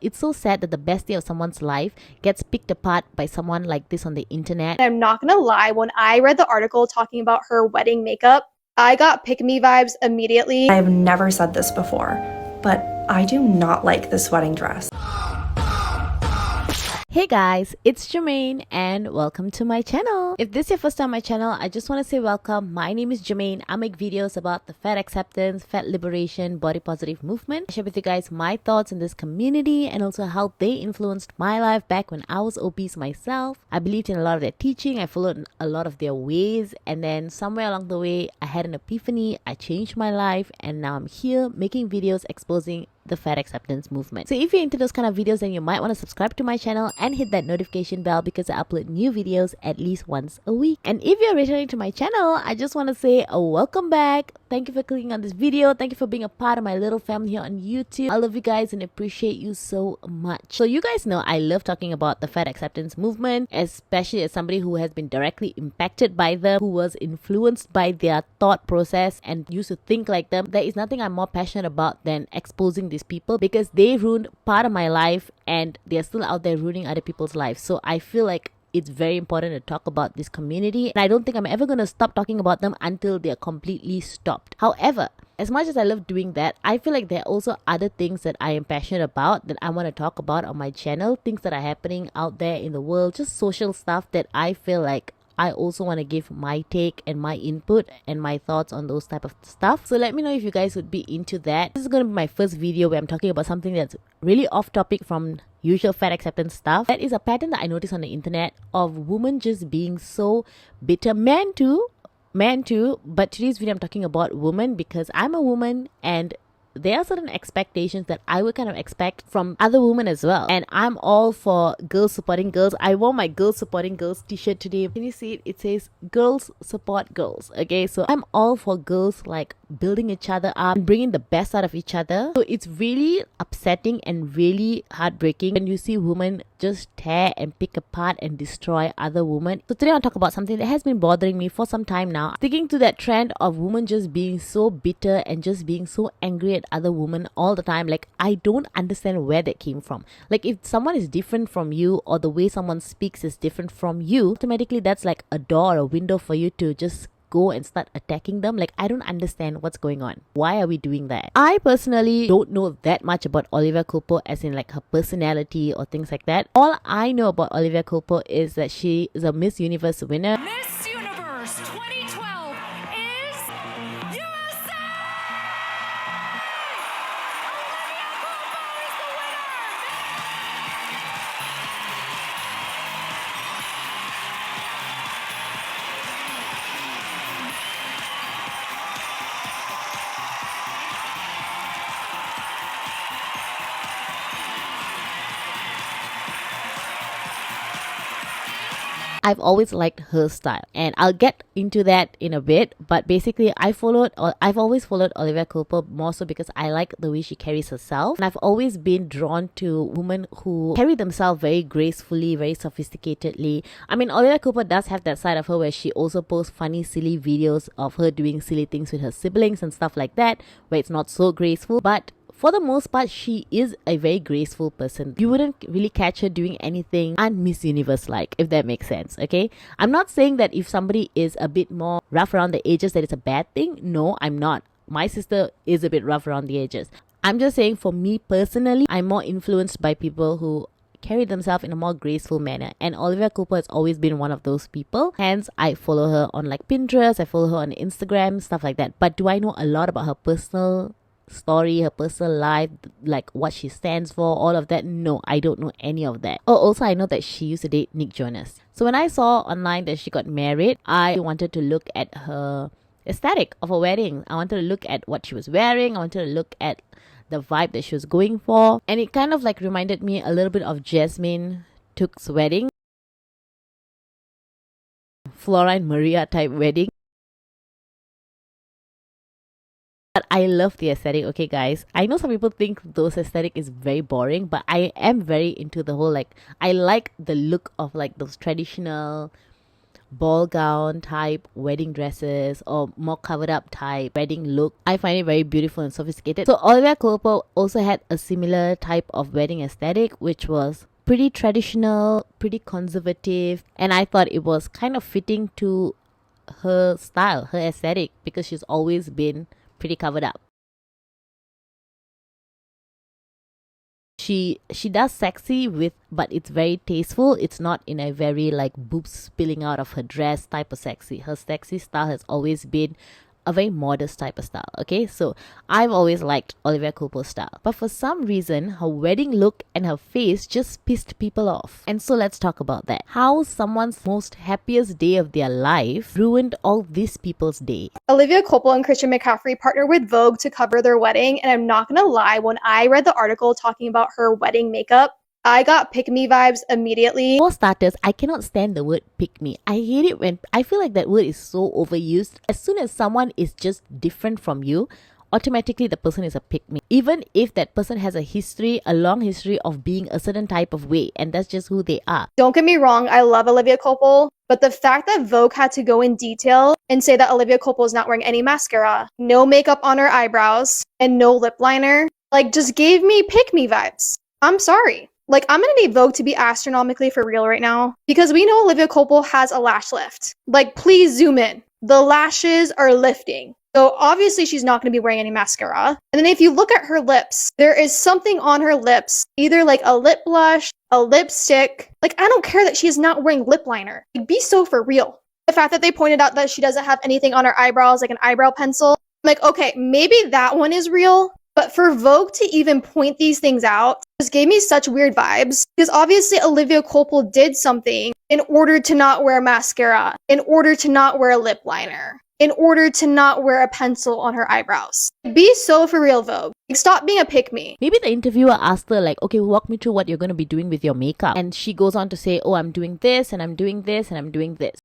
It's so sad that the best day of someone's life gets picked apart by someone like this on the internet. I'm not gonna lie, when I read the article talking about her wedding makeup, I got pick-me vibes immediately. I've never said this before, but I do not like this wedding dress. Hey guys, it's Jermaine and welcome to my channel. If this is your first time on my channel, I just want to say welcome. My name is Jermaine. I make videos about the fat acceptance, fat liberation, body positive movement. I share with you guys my thoughts in this community and also how they influenced my life back when I was obese myself. I believed in a lot of their teaching. I followed a lot of their ways, and then somewhere along the way I had an epiphany. I changed my life and now I'm here making videos exposing the fat acceptance movement. So if you're into those kind of videos, then you might want to subscribe to my channel and hit that notification bell because I upload new videos at least once a week. And if you're returning to my channel, I just want to say a welcome back. Thank you for clicking on this video. Thank you for being a part of my little family here on YouTube. I love you guys and appreciate you so much. So you guys know I love talking about the fat acceptance movement, especially as somebody who has been directly impacted by them, who was influenced by their thought process and used to think like them. There is nothing I'm more passionate about than exposing these people because they ruined part of my life and they're still out there ruining other people's lives. So I feel like it's very important to talk about this community, and I don't think I'm ever going to stop talking about them until they're completely stopped. However, as much as I love doing that, I feel like there are also other things that I am passionate about that I want to talk about on my channel, things that are happening out there in the world, just social stuff that I feel like I also want to give my take and my input and my thoughts on those type of stuff. So let me know if you guys would be into that. This is going to be my first video where I'm talking about something that's really off topic from usual fat acceptance stuff. That is a pattern that I noticed on the internet of women just being so bitter. Men too, but today's video I'm talking about women because I'm a woman and there are certain expectations that I would kind of expect from other women as well. And I'm all for girls supporting girls. I wore my girls supporting girls t-shirt today. Can you see it? It says girls support girls. Okay, so I'm all for girls like building each other up and bringing the best out of each other. So it's really upsetting and really heartbreaking when you see women just tear and pick apart and destroy other women. So today I'll talk about something that has been bothering me for some time now. Sticking to that trend of women just being so bitter and just being so angry at other women all the time. Like, I don't understand where that came from. Like, if someone is different from you or the way someone speaks is different from you, automatically that's like a door or a window for you to just go and start attacking them. Like, I don't understand what's going on. Why are we doing that? I personally don't know that much about Olivia Culpo, as in like her personality or things like that. All I know about Olivia Culpo is that she is a Miss Universe winner. Miss Universe 2012 is USA! Olivia Culpo is the winner! I've always liked her style and I'll get into that in a bit, but basically I've always followed Olivia Culpo more so because I like the way she carries herself, and I've always been drawn to women who carry themselves very gracefully, very sophisticatedly. I mean, Olivia Culpo does have that side of her where she also posts funny silly videos of her doing silly things with her siblings and stuff like that, where it's not so graceful, but for the most part, she is a very graceful person. You wouldn't really catch her doing anything un-Miss Universe-like, if that makes sense, okay? I'm not saying that if somebody is a bit more rough around the edges that it's a bad thing. No, I'm not. My sister is a bit rough around the edges. I'm just saying for me personally, I'm more influenced by people who carry themselves in a more graceful manner, and Olivia Culpo has always been one of those people. Hence, I follow her on like Pinterest, I follow her on Instagram, stuff like that. But do I know a lot about her personal story, her personal life, like what she stands for, all of that? No, I don't know any of that. Oh, also I know that she used to date Nick Jonas. So when I saw online that she got married, I wanted to look at her aesthetic of a wedding. I wanted to look at what she was wearing. I wanted to look at the vibe that she was going for, and it kind of like reminded me a little bit of Jasmine Took's wedding, Flora and Maria type wedding. But I love the aesthetic, okay guys. I know some people think those aesthetic is very boring, but I am very into the whole, like, I like the look of like those traditional ball gown type wedding dresses or more covered up type wedding look. I find it very beautiful and sophisticated. So Olivia Culpo also had a similar type of wedding aesthetic, which was pretty traditional, pretty conservative, and I thought it was kind of fitting to her style, her aesthetic, because she's always been pretty covered up. She does sexy with, but it's very tasteful. It's not in a very like boobs spilling out of her dress type of sexy. Her sexy style has always been a very modest type of style. Okay, so I've always liked Olivia Culpo's style, but for some reason her wedding look and her face just pissed people off. And so let's talk about that. How someone's most happiest day of their life ruined all these people's day. Olivia Culpo and Christian McCaffrey partnered with Vogue to cover their wedding, and I'm not gonna lie, when I read the article talking about her wedding makeup, I got pick-me vibes immediately. For starters, I cannot stand the word pick me. I hate it when I feel like that word is so overused. As soon as someone is just different from you, automatically the person is a pick me. Even if that person has a long history of being a certain type of way, and that's just who they are. Don't get me wrong, I love Olivia Culpo, but the fact that Vogue had to go in detail and say that Olivia Culpo is not wearing any mascara, no makeup on her eyebrows, and no lip liner, like just gave me pick me vibes. I'm sorry. Like, I'm gonna need Vogue to be astronomically for real right now, because we know Olivia Culpo has a lash lift. Like, please zoom in. The lashes are lifting. So obviously she's not gonna be wearing any mascara. And then if you look at her lips, there is something on her lips, either like a lip blush, a lipstick. Like, I don't care that she is not wearing lip liner. Like, be so for real. The fact that they pointed out that she doesn't have anything on her eyebrows, like an eyebrow pencil, I'm like, okay, maybe that one is real. But for Vogue to even point these things out just gave me such weird vibes, because obviously Olivia Culpo did something in order to not wear mascara, in order to not wear a lip liner, in order to not wear a pencil on her eyebrows. Be so for real, Vogue. Like, stop being a pick-me. Maybe the interviewer asked her like, okay, walk me through what you're going to be doing with your makeup. And she goes on to say, oh, I'm doing this and I'm doing this and I'm doing this.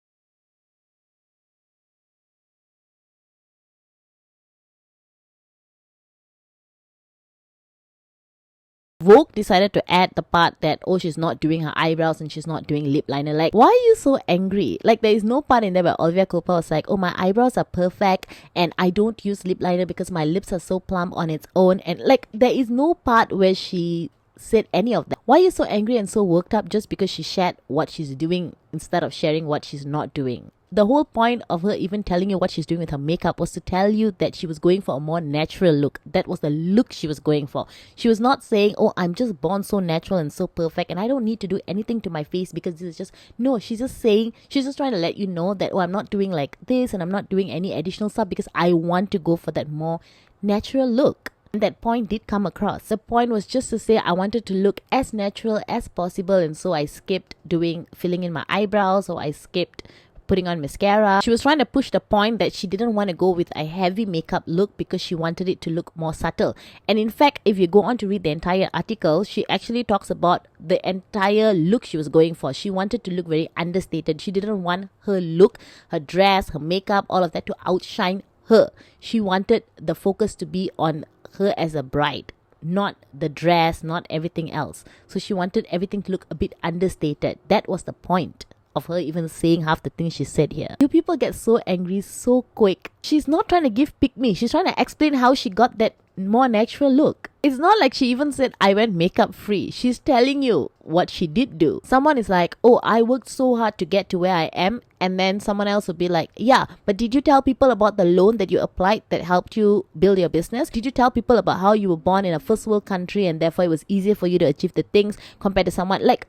Vogue decided to add the part that, oh, she's not doing her eyebrows and she's not doing lip liner. Like, why are you so angry? Like, there is no part in there where Olivia Culpo was like, oh, my eyebrows are perfect and I don't use lip liner because my lips are so plump on its own. And like, there is no part where she said any of that. Why are you so angry and so worked up just because she shared what she's doing instead of sharing what she's not doing? The whole point of her even telling you what she's doing with her makeup was to tell you that she was going for a more natural look. That was the look she was going for. She was not saying, oh, I'm just born so natural and so perfect and I don't need to do anything to my face because this is just... No, she's just saying, she's just trying to let you know that, oh, I'm not doing like this and I'm not doing any additional stuff because I want to go for that more natural look. And that point did come across. The point was just to say I wanted to look as natural as possible, and so I skipped filling in my eyebrows, or I skipped putting on mascara. She was trying to push the point that she didn't want to go with a heavy makeup look because she wanted it to look more subtle. And in fact, if you go on to read the entire article, she actually talks about the entire look she was going for. She wanted to look very understated. She didn't want her look, her dress, her makeup, all of that to outshine her. She wanted the focus to be on her as a bride, not the dress, not everything else. So she wanted everything to look a bit understated. That was the point of her even saying half the things she said here. You people get so angry so quick. She's not trying to give pick me. She's trying to explain how she got that more natural look. It's not like she even said I went makeup free. She's telling you what she did do. Someone is like, oh, I worked so hard to get to where I am, and then someone else would be like, yeah, but did you tell people about the loan that you applied that helped you build your business? Did you tell people about how you were born in a first world country and therefore it was easier for you to achieve the things compared to someone like...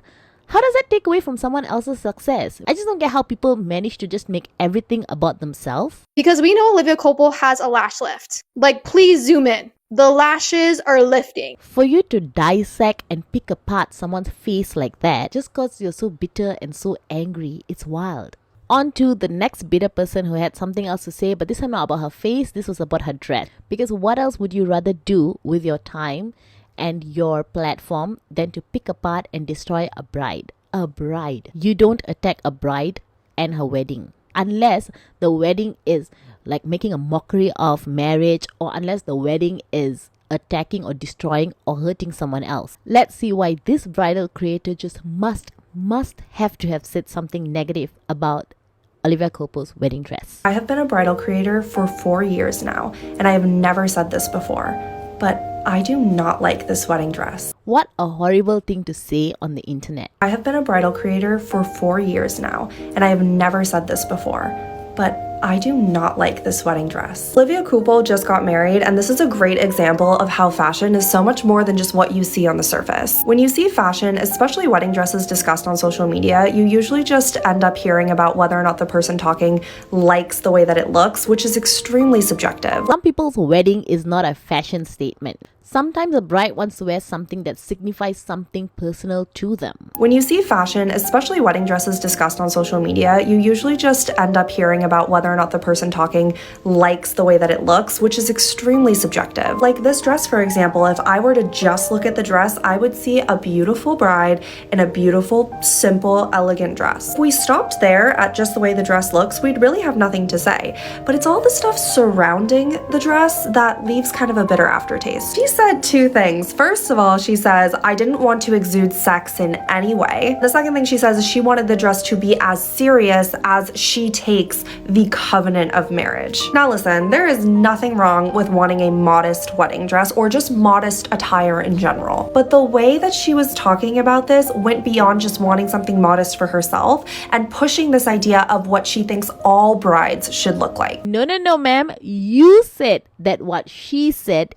How does that take away from someone else's success? I just don't get how people manage to just make everything about themselves. Because we know Olivia Culpo has a lash lift. Like, please zoom in. The lashes are lifting. For you to dissect and pick apart someone's face like that, just because you're so bitter and so angry, it's wild. On to the next bitter person who had something else to say, but this time not about her face, this was about her dress. Because what else would you rather do with your time and your platform than to pick apart and destroy a bride? A bride. You don't attack a bride and her wedding. Unless the wedding is like making a mockery of marriage, or unless the wedding is attacking or destroying or hurting someone else. Let's see why this bridal creator just must have to have said something negative about Olivia Culpo's wedding dress. I have been a bridal creator for 4 years now, and I have never said this before, but I do not like this wedding dress. What a horrible thing to say on the internet. I have been a bridal creator for 4 years now, and I have never said this before, but I do not like this wedding dress. Olivia Culpo just got married, and this is a great example of how fashion is so much more than just what you see on the surface. When you see fashion, especially wedding dresses discussed on social media, you usually just end up hearing about whether or not the person talking likes the way that it looks, which is extremely subjective. Some people's wedding is not a fashion statement. Sometimes a bride wants to wear something that signifies something personal to them. When you see fashion, especially wedding dresses discussed on social media, you usually just end up hearing about whether or not the person talking likes the way that it looks, which is extremely subjective. Like this dress, for example, if I were to just look at the dress, I would see a beautiful bride in a beautiful, simple, elegant dress. If we stopped there at just the way the dress looks, we'd really have nothing to say. But it's all the stuff surrounding the dress that leaves kind of a bitter aftertaste. She said two things. First of all, she says, I didn't want to exude sex in any way. The second thing she says is she wanted the dress to be as serious as she takes the covenant of marriage. Now listen, there is nothing wrong with wanting a modest wedding dress or just modest attire in general. But the way that she was talking about this went beyond just wanting something modest for herself and pushing this idea of what she thinks all brides should look like. No, ma'am. You said that what she said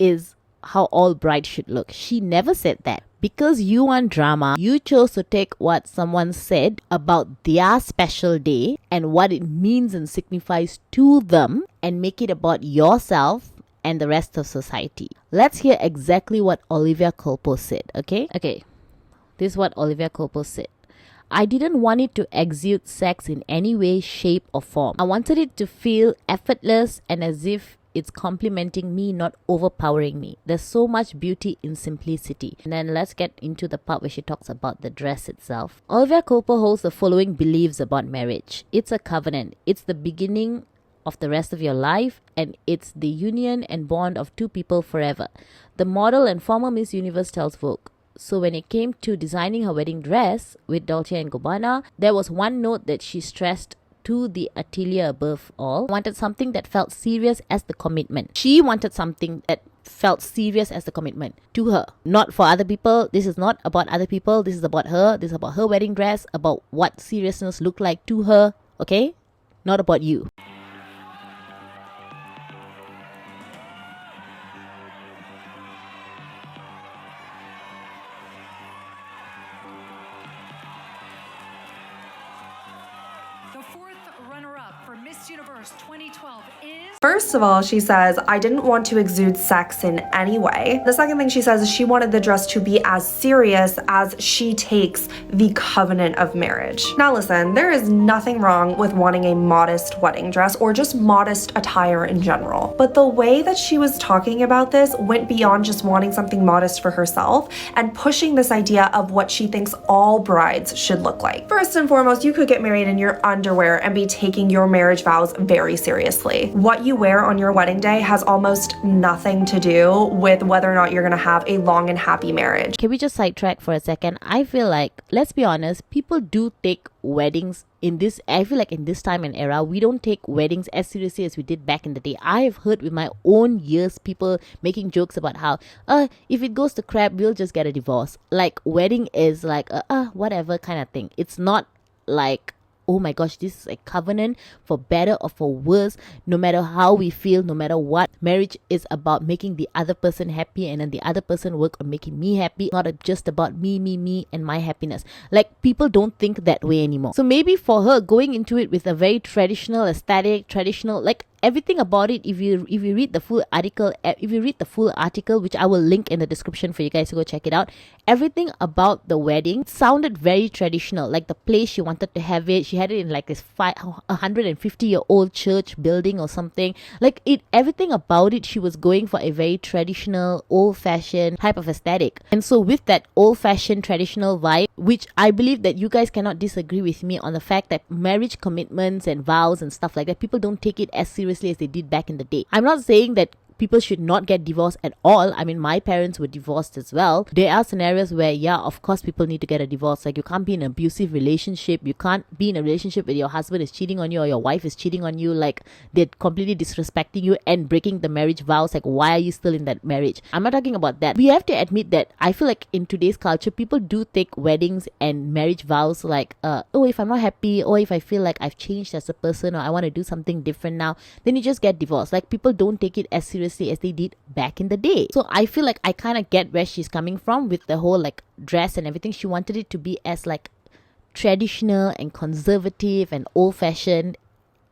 is how all brides should look. She never said that. Because you want drama, you chose to take what someone said about their special day and what it means and signifies to them and make it about yourself and the rest of society. Let's hear exactly what Olivia Culpo said, okay? Okay, this is what Olivia Culpo said. I didn't want it to exude sex in any way, shape or form. I wanted it to feel effortless and as if it's complimenting me, not overpowering me. There's so much beauty in simplicity. And then let's get into the part where she talks about the dress itself. Olivia Culpo holds the following beliefs about marriage. It's a covenant. It's the beginning of the rest of your life, and it's the union and bond of two people forever. The model and former Miss Universe tells Vogue. So when it came to designing her wedding dress with Dolce & Gabbana, there was one note that she stressed to the atelier above all. Wanted something that felt serious as the commitment. She wanted something that felt serious as the commitment to her, not for other people. This is not about other people. This is about her. This is about her wedding dress, about what seriousness looked like to her, okay? Not about you. The fourth runner-up for Miss Universe 2012 is... First of all, she says, I didn't want to exude sex in any way. The second thing she says is she wanted the dress to be as serious as she takes the covenant of marriage. Now listen, there is nothing wrong with wanting a modest wedding dress or just modest attire in general. But the way that she was talking about this went beyond just wanting something modest for herself and pushing this idea of what she thinks all brides should look like. First and foremost, you could get married in your underwear and be taking your marriage vows very seriously. What you wear on your wedding day has almost nothing to do with whether or not you're gonna have a long and happy marriage. Can we just sidetrack for a second? I feel like, let's be honest, people do take weddings in this, I feel like in this time and era, we don't take weddings as seriously as we did back in the day. I have heard with my own ears people making jokes about how, if it goes to crap, we'll just get a divorce. Like, wedding is like, whatever kind of thing. It's not like, oh my gosh, this is a covenant for better or for worse. No matter how we feel, no matter what, marriage is about making the other person happy and then the other person work on making me happy. Not just about me and my happiness. Like, people don't think that way anymore. So maybe for her, going into it with a very traditional aesthetic, traditional, like, everything about it, if you read the full article, which I will link in the description for you guys to go check it out, everything about the wedding sounded very traditional. Like the place she wanted to have it, she had it in like this 150-year-old church building or something. Like, everything about it, she was going for a very traditional, old-fashioned type of aesthetic. And so with that old-fashioned traditional vibe, which I believe that you guys cannot disagree with me on the fact that marriage commitments and vows and stuff like that, people don't take it as seriously as they did back in the day. I'm not saying that people should not get divorced at all. I mean, my parents were divorced as well. There are scenarios where, yeah, of course people need to get a divorce. Like, you can't be in an abusive relationship. You can't be in a relationship where your husband is cheating on you or your wife is cheating on you. Like, they're completely disrespecting you and breaking the marriage vows. Like, why are you still in that marriage? I'm not talking about that. We have to admit that I feel like in today's culture, people do take weddings and marriage vows like, oh, if I'm not happy, or if I feel like I've changed as a person, or I want to do something different now, then you just get divorced. Like, people don't take it as seriously as they did back in the day. So I feel like I kind of get where she's coming from with the whole like dress and everything. She wanted it to be as like traditional and conservative and old-fashioned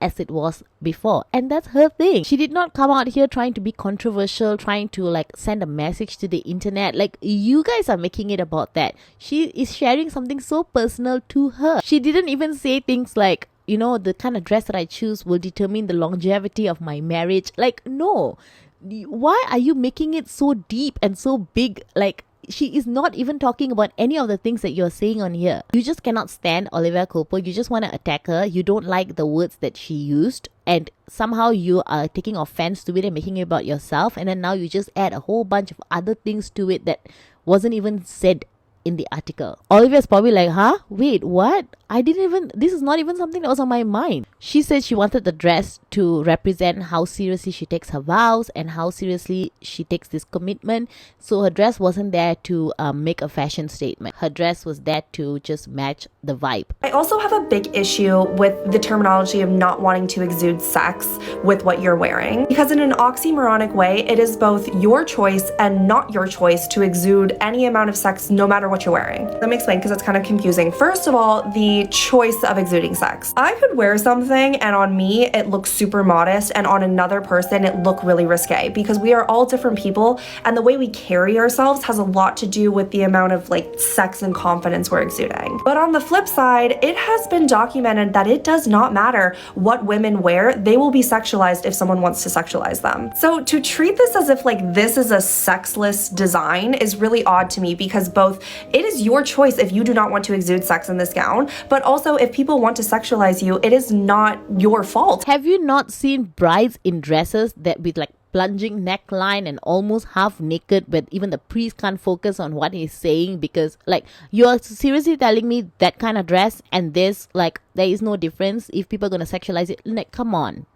as it was before, and that's her thing. She did not come out here trying to be controversial, trying to like send a message to the internet. Like, you guys are making it about that. She is sharing something so personal to her. She didn't even say things like, you know, the kind of dress that I choose will determine the longevity of my marriage. Like, no. Why are you making it so deep and so big? Like, she is not even talking about any of the things that you're saying on here. You just cannot stand Olivia Culpo. You just want to attack her. You don't like the words that she used, and somehow you are taking offense to it and making it about yourself, and then now you just add a whole bunch of other things to it that wasn't even said in the article. Olivia's probably like, huh? Wait, what? This is not even something that was on my mind. She said she wanted the dress to represent how seriously she takes her vows and how seriously she takes this commitment. So her dress wasn't there to make a fashion statement. Her dress was there to just match the vibe. I also have a big issue with the terminology of not wanting to exude sex with what you're wearing, because in an oxymoronic way, it is both your choice and not your choice to exude any amount of sex no matter what you're wearing. Let me explain, because it's kind of confusing. First of all, the choice of exuding sex. I could wear something and on me it looks super modest, and on another person it look really risque, because we are all different people, and the way we carry ourselves has a lot to do with the amount of like sex and confidence we're exuding. But on the flip side, it has been documented that it does not matter what women wear, they will be sexualized if someone wants to sexualize them. So to treat this as if like this is a sexless design is really odd to me, because both it is your choice if you do not want to exude sex in this gown, but also if people want to sexualize you, it is not your fault. Have you not seen brides in dresses that with like plunging neckline and almost half naked, but even the priest can't focus on what he's saying, because like, you're seriously telling me that kind of dress and this, like, there is no difference if people are gonna sexualize it? Like, come on.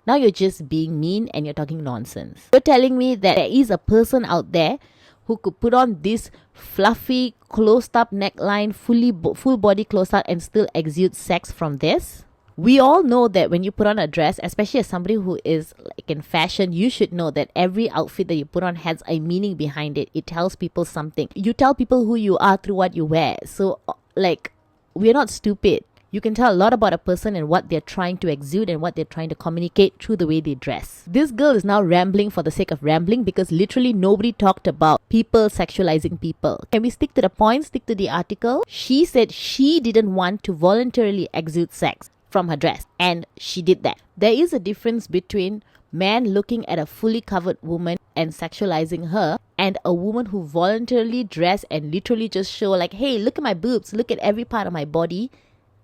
Now you're just being mean and you're talking nonsense. You're telling me that there is a person out there who could put on this fluffy closed up neckline, full body closed up, and still exude sex from this? We all know that when you put on a dress, especially as somebody who is like in fashion, you should know that every outfit that you put on has a meaning behind it. It tells people something. You tell people who you are through what you wear. So like, we're not stupid. You can tell a lot about a person and what they're trying to exude and what they're trying to communicate through the way they dress. This girl is now rambling for the sake of rambling, because literally nobody talked about people sexualizing people. Can we stick to the point, stick to the article? She said she didn't want to voluntarily exude sex from her dress, and she did that. There is a difference between man looking at a fully covered woman and sexualizing her, and a woman who voluntarily dress and literally just show like, hey, look at my boobs, look at every part of my body,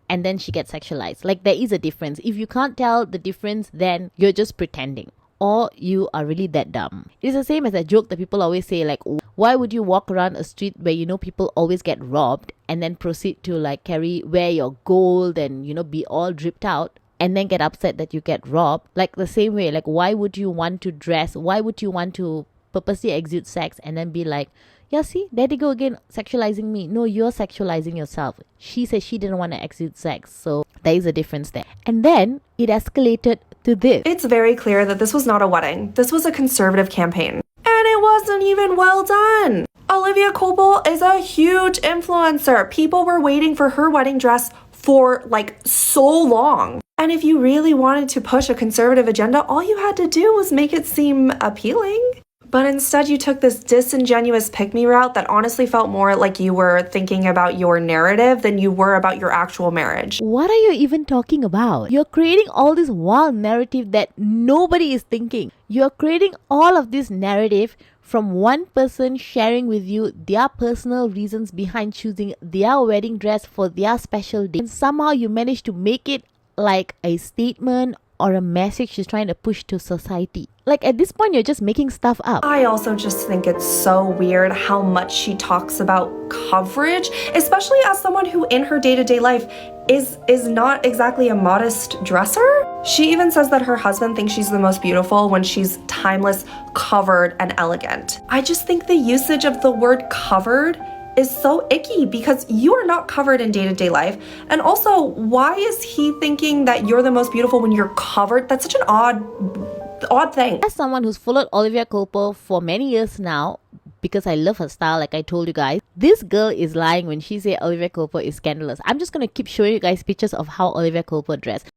and then she gets sexualized. Like, there is a difference. If you can't tell the difference, then you're just pretending, or you are really that dumb. It's the same as a joke that people always say, like, why would you walk around a street where you know people always get robbed and then proceed to like wear your gold and, you know, be all dripped out, and then get upset that you get robbed? Like, the same way, like, why would you want to dress, why would you want to purposely exude sex and then be like, yeah, see, there they go again, sexualizing me. No, you're sexualizing yourself. She said she didn't want to exude sex, so there is a difference there. And then it escalated to this. It's very clear that this was not a wedding. This was a conservative campaign. And it wasn't even well done. Olivia Culpo is a huge influencer. People were waiting for her wedding dress for like so long. And if you really wanted to push a conservative agenda, all you had to do was make it seem appealing. But instead you took this disingenuous pick-me route that honestly felt more like you were thinking about your narrative than you were about your actual marriage. What are you even talking about? You're creating all this wild narrative that nobody is thinking. You're creating all of this narrative from one person sharing with you their personal reasons behind choosing their wedding dress for their special day. And somehow you manage to make it like a statement or a message she's trying to push to society? Like, at this point, you're just making stuff up. I also just think it's so weird how much she talks about coverage, especially as someone who in her day-to-day life is not exactly a modest dresser. She even says that her husband thinks she's the most beautiful when she's timeless, covered, and elegant. I just think the usage of the word covered is so icky because you are not covered in day-to-day life. And also, why is he thinking that you're the most beautiful when you're covered? That's such an odd thing. As someone who's followed Olivia Culpo for many years now, because I love her style, like I told you guys, this girl is lying when she says Olivia Culpo is scandalous. I'm just gonna keep showing you guys pictures of how Olivia Culpo dressed.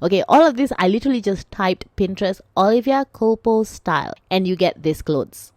Okay, all of this I literally just typed Pinterest Olivia Culpo style and you get these clothes.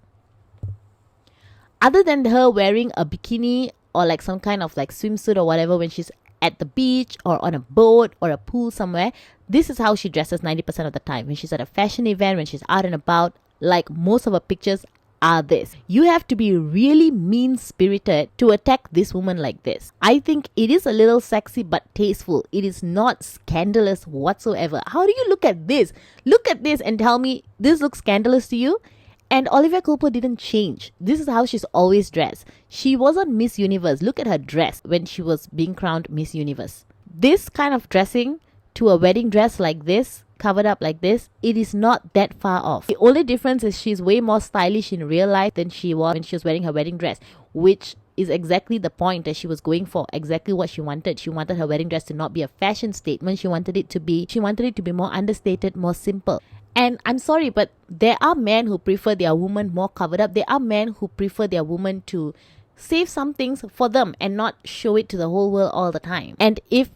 Other than her wearing a bikini or like some kind of like swimsuit or whatever when she's at the beach or on a boat or a pool somewhere, this is how she dresses 90% of the time. When she's at a fashion event, when she's out and about, like most of her pictures are this. You have to be really mean-spirited to attack this woman like this. I think it is a little sexy but tasteful. It is not scandalous whatsoever. How do you look at this? Look at this and tell me this looks scandalous to you? And Olivia Culpo didn't change. This is how she's always dressed. She wasn't Miss Universe. Look at her dress when she was being crowned Miss Universe. This kind of dressing to a wedding dress like this, covered up like this, it is not that far off. The only difference is she's way more stylish in real life than she was when she was wearing her wedding dress, which is exactly the point that she was going for, exactly what she wanted. She wanted her wedding dress to not be a fashion statement. She wanted it to be more understated, more simple. And I'm sorry, but there are men who prefer their woman more covered up. There are men who prefer their woman to save some things for them and not show it to the whole world all the time. And if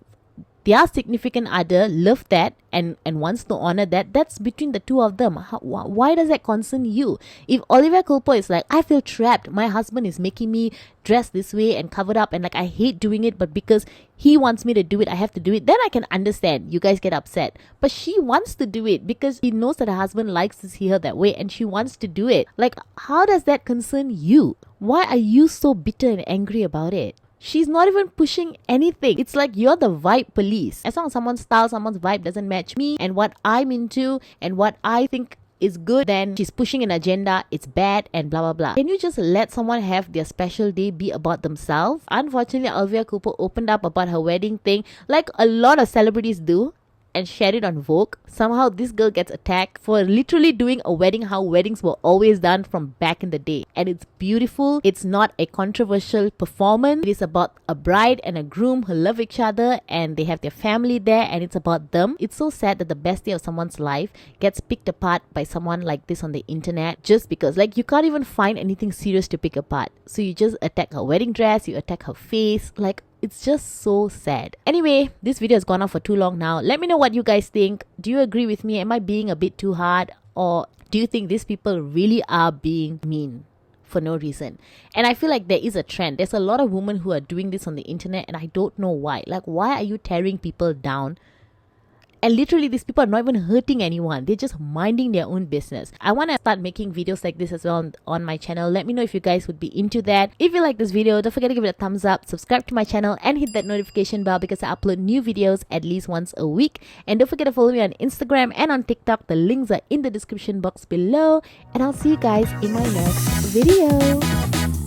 their significant other love that and wants to honor that, that's between the two of them. Why does that concern you? If Olivia Culpo is like, I feel trapped, my husband is making me dress this way and covered up and like I hate doing it, but because he wants me to do it, I have to do it, then I can understand you guys get upset. But she wants to do it because he knows that her husband likes to see her that way and she wants to do it. Like, how does that concern you? Why are you so bitter and angry about it? She's not even pushing anything. It's like you're the vibe police. As long as someone's style, someone's vibe doesn't match me and what I'm into and what I think is good, then she's pushing an agenda, it's bad and blah blah blah. Can you just let someone have their special day be about themselves? Unfortunately, Olivia Culpo opened up about her wedding thing like a lot of celebrities do and shared it on Vogue. Somehow this girl gets attacked for literally doing a wedding how weddings were always done from back in the day. And it's beautiful. It's not a controversial performance. It is about a bride and a groom who love each other and they have their family there and it's about them. It's so sad that the best day of someone's life gets picked apart by someone like this on the internet just because like you can't even find anything serious to pick apart. So you just attack her wedding dress, you attack her face, like it's just so sad. Anyway, this video has gone on for too long now. Let me know what you guys think. Do you agree with me? Am I being a bit too hard? Or do you think these people really are being mean for no reason? And I feel like there is a trend. There's a lot of women who are doing this on the internet and I don't know why. Like, why are you tearing people down? And literally these people are not even hurting anyone. They're just minding their own business. I want to start making videos like this as well on my channel. Let me know if you guys would be into that. If you like this video, don't forget to give it a thumbs up, subscribe to my channel and hit that notification bell because I upload new videos at least once a week. And don't forget to follow me on Instagram and on TikTok. The links are in the description box below. And I'll see you guys in my next video.